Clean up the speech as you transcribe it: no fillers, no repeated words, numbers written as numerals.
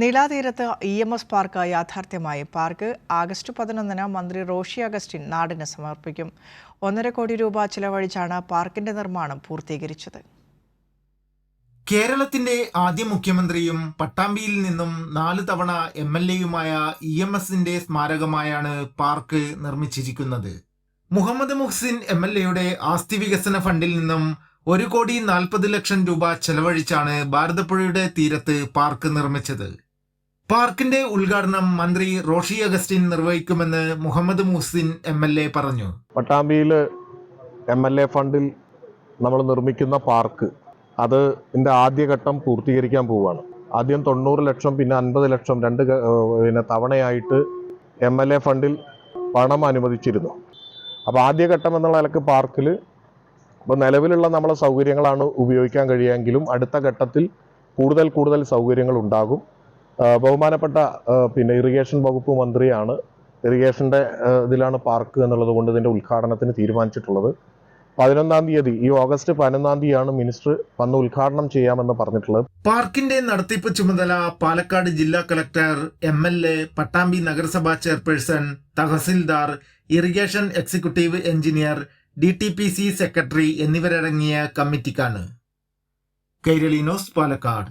നീലാതീരത്ത് EMS park യാഥാർത്ഥ്യമായി. Park August 11-ന് മന്ത്രി Roshy Augustine നാടിന് സമർപ്പിക്കും. 1.5 കോടി രൂപ ചിലവഴിച്ചാണ് പാർക്കിന്റെ നിർമ്മാണം പൂർത്തീകരിച്ചത്. കേരളത്തിന്റെ ആദ്യ മുഖ്യമന്ത്രിയും പട്ടാമ്പിയിൽ നിന്നും 4 തവണ MLAയുമായ EMSന്റെ സ്മാരകമായാണ് പാർക്ക് നിർമ്മിച്ചിരിക്കുന്നത്. മുഹമ്മദ് മുഹ്സിൻ MLAയുടെ ആസ്തി വികസന ഫണ്ടിൽ നിന്നും 1,40,00,000 രൂപ ചെലവഴിച്ചാണ് ഭാരതപ്പുഴയുടെ തീരത്ത് പാർക്ക് നിർമ്മിച്ചത്. പാർക്കിന്റെ ഉദ്ഘാടനം മന്ത്രി റോഷി അഗസ്റ്റിൻ നിർവഹിക്കുമെന്ന് മുഹമ്മദ് മുഹ്സിൻ MLA പറഞ്ഞു. പട്ടാമ്പിയിൽ MLA ഫണ്ടിൽ നമ്മൾ നിർമ്മിക്കുന്ന പാർക്ക് അതിൻ്റെ ആദ്യഘട്ടം പൂർത്തീകരിക്കാൻ പോവുകയാണ്. ആദ്യം 90 ലക്ഷം, പിന്നെ 50 ലക്ഷം രണ്ട് തവണയായിട്ട് MLA ഫണ്ടിൽ പണം അനുവദിച്ചിരുന്നു. അപ്പോൾ ആദ്യഘട്ടം എന്നുള്ള നിലക്ക് പാർക്കിൽ ഇപ്പോൾ നിലവിലുള്ള നമ്മളെ സൗകര്യങ്ങളാണ് ഉപയോഗിക്കാൻ കഴിയുമെങ്കിലും അടുത്ത ഘട്ടത്തിൽ കൂടുതൽ സൗകര്യങ്ങൾ ഉണ്ടാകും. ബഹുമാനപ്പെട്ട ഇറിഗേഷൻ വകുപ്പ് മന്ത്രിയാണ് ഇറിഗേഷൻ്റെ ഇതിലാണ് പാർക്ക് എന്നുള്ളത് കൊണ്ട് ഇതിൻ്റെ ഉദ്ഘാടനത്തിന് തീരുമാനിച്ചിട്ടുള്ളത്. 11-ാം തീയതി, ഈ ഓഗസ്റ്റ് 11-ാം തീയതിയാണ് മിനിസ്റ്റർ വന്ന് ഉദ്ഘാടനം ചെയ്യാമെന്ന് പറഞ്ഞിട്ടുള്ളത്. പാർക്കിന്റെ നടത്തിപ്പ് ചുമതല പാലക്കാട് ജില്ലാ കളക്ടർ, MLA, പട്ടാമ്പി നഗരസഭാ chairperson, tahsildar, irrigation executive engineer, DTPC secretary എന്നിവരടങ്ങിയ കമ്മിറ്റിക്കാണ്. കൈരളി ന്യൂസ്, പാലക്കാട്.